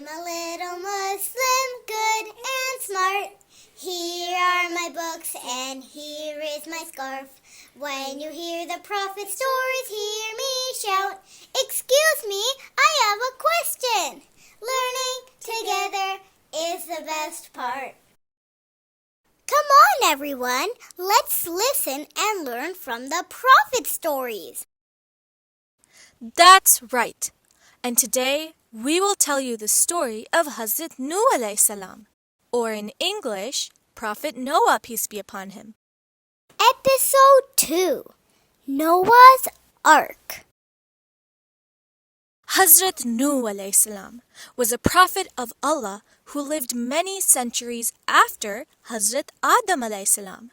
I'm a little Muslim, good and smart. Here are my books and here is my scarf. When you hear the Prophet's stories, hear me shout. Excuse me, I have a question. Learning together is the best part. Come on, everyone. Let's listen and learn from the Prophet stories. That's right. And today we will tell you the story of Hazrat Nuh alayhi salam, or in English, Prophet Noah, peace be upon him. Episode 2, Noah's Ark. Hazrat Nuh alayhi salam was a prophet of Allah who lived many centuries after Hazrat Adam alayhi salam.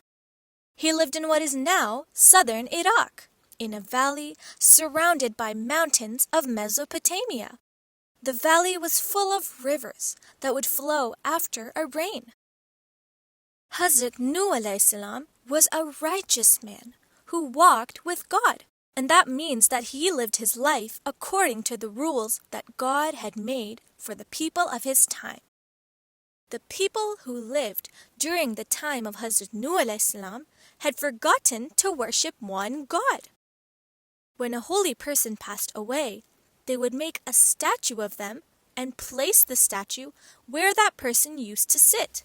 He lived in what is now southern Iraq, in a valley surrounded by mountains of Mesopotamia. The valley was full of rivers that would flow after a rain. Hazrat Nuh alayhi salam was a righteous man who walked with God, and that means that he lived his life according to the rules that God had made for the people of his time. The people who lived during the time of Hazrat Nuh alayhi salam had forgotten to worship one God. When a holy person passed away, they would make a statue of them and place the statue where that person used to sit.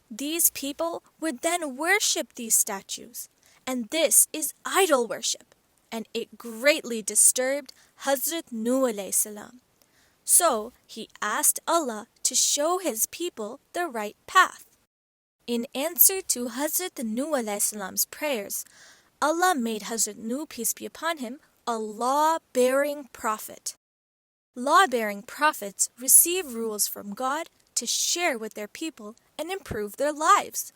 These people would then worship these statues, and this is idol worship, and it greatly disturbed Hazrat Nuh alayhi salam. So he asked Allah to show his people the right path. In answer to Hazrat Nuh alayhi salam's prayers, Allah made Hazrat Nuh, peace be upon him, a law-bearing prophet. Law-bearing prophets receive rules from God to share with their people and improve their lives.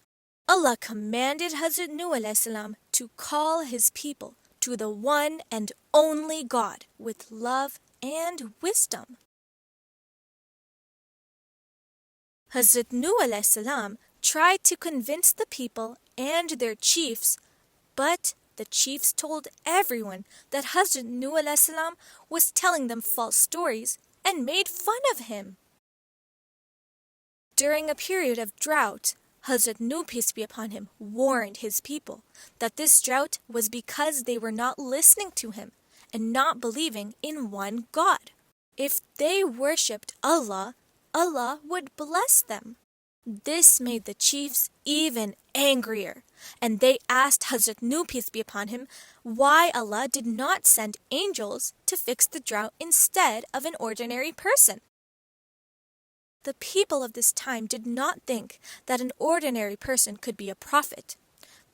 Allah commanded Hazrat Nuh alayhi salam to call his people to the one and only God with love and wisdom. Hazrat Nuh alayhi salam tried to convince the people and their chiefs, but the chiefs told everyone that Hazrat Nuh alayhi salam was telling them false stories and made fun of him. During a period of drought, Hazrat Nuh, peace be upon him, warned his people that this drought was because they were not listening to him and not believing in one God. If they worshipped Allah, Allah would bless them. This made the chiefs even angrier, and they asked Hazrat Nuh, peace be upon him, why Allah did not send angels to fix the drought instead of an ordinary person. The people of this time did not think that an ordinary person could be a prophet.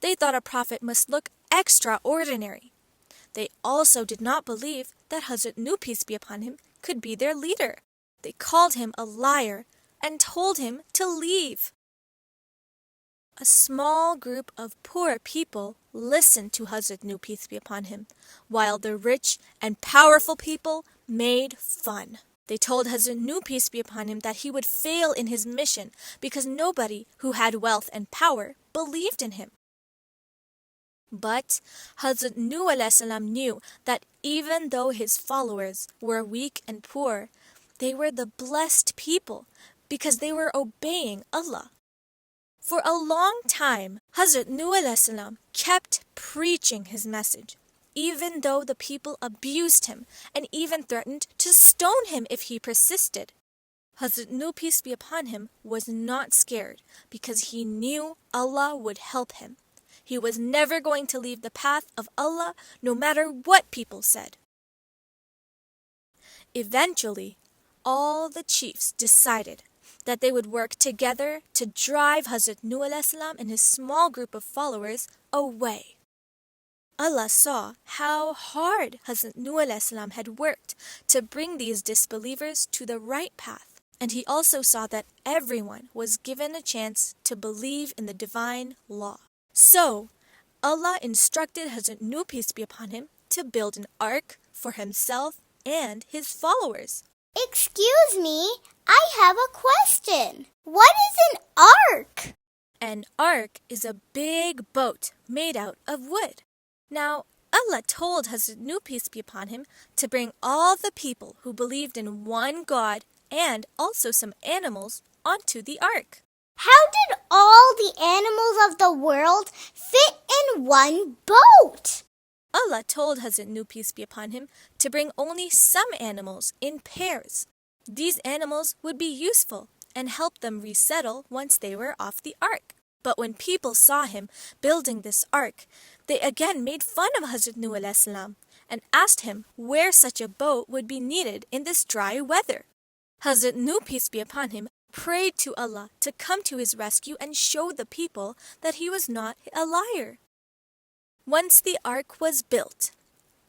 They thought a prophet must look extraordinary. They also did not believe that Hazrat Nuh, peace be upon him, could be their leader. They called him a liar and told him to leave. A small group of poor people listened to Hazrat Nuh, peace be upon him, while the rich and powerful people made fun. They told Hazrat Nuh, peace be upon him, that he would fail in his mission because nobody who had wealth and power believed in him. But Hazrat Nuh alayhi salam knew that even though his followers were weak and poor, they were the blessed people because they were obeying Allah. For a long time, Hazrat Nuh alayhi salam kept preaching his message, even though the people abused him and even threatened to stone him if he persisted. Hazrat Nuh, peace be upon him, was not scared because he knew Allah would help him. He was never going to leave the path of Allah no matter what people said. Eventually, all the chiefs decided that they would work together to drive Hazrat Nuh alayhi salam and his small group of followers away. Allah saw how hard Hazrat Nuh alayhi salam had worked to bring these disbelievers to the right path, and he also saw that everyone was given a chance to believe in the divine law. So, Allah instructed Hazrat Nuh, peace be upon him, to build an ark for himself and his followers. Excuse me, I have a question. What is an ark? An ark is a big boat made out of wood. Now, Allah told Hazrat Nuh, peace be upon him, to bring all the people who believed in one God and also some animals onto the ark. How did all the animals of the world fit in one boat? Allah told Hazrat Nuh, peace be upon him, to bring only some animals in pairs. These animals would be useful and help them resettle once they were off the ark. But when people saw him building this ark, they again made fun of Hazrat Nuh alayhi salam and asked him where such a boat would be needed in this dry weather. Hazrat Nuh, peace be upon him, prayed to Allah to come to his rescue and show the people that he was not a liar. Once the ark was built,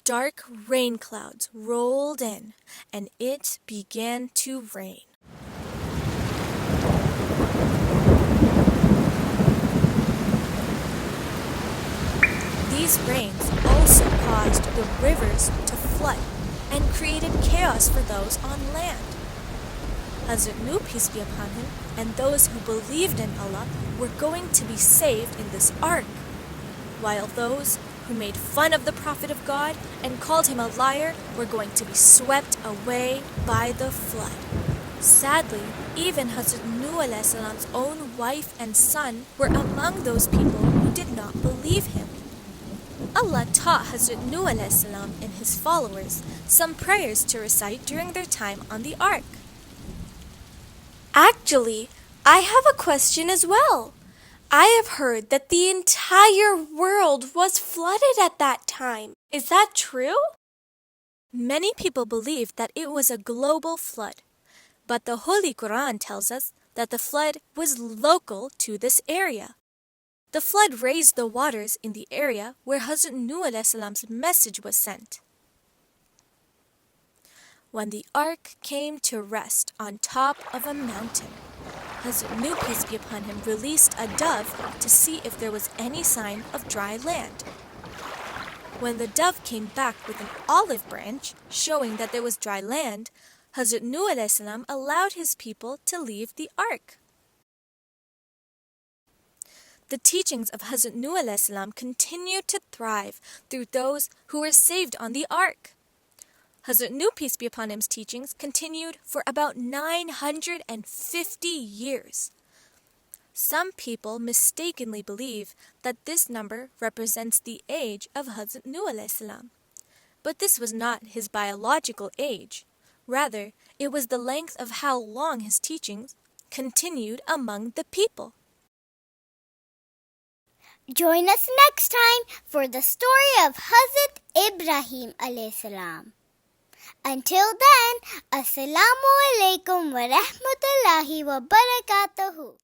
dark rain clouds rolled in and it began to rain. These rains also caused the rivers to flood and created chaos for those on land. Hazrat Nuh, peace be upon him, and those who believed in Allah were going to be saved in this ark, while those who made fun of the Prophet of God and called him a liar were going to be swept away by the flood. Sadly, even Hazrat Nuh alayhi salam's own wife and son were among those people who did not believe him. Allah taught Hazrat Nuh alayhi salam and his followers some prayers to recite during their time on the ark. Actually, I have a question as well. I have heard that the entire world was flooded at that time. Is that true? Many people believe that it was a global flood, but the Holy Quran tells us that the flood was local to this area. The flood raised the waters in the area where Hazrat Nuh alayhi salam's message was sent. When the ark came to rest on top of a mountain, Hazrat Nuh, peace be upon him, released a dove to see if there was any sign of dry land. When the dove came back with an olive branch showing that there was dry land, Hazrat Nuh alayhi salam allowed his people to leave the ark. The teachings of Hazrat Nuh alayhi salam continued to thrive through those who were saved on the ark. Hazrat Nuh, peace be upon him's teachings continued for about 950 years. Some people mistakenly believe that this number represents the age of Hazrat Nuh alayhi salam. But this was not his biological age. Rather, it was the length of how long his teachings continued among the people. Join us next time for the story of Hazrat Ibrahim alayhi salam. Until then, Assalamu alaikum wa rahmatullahi wa barakatuhu.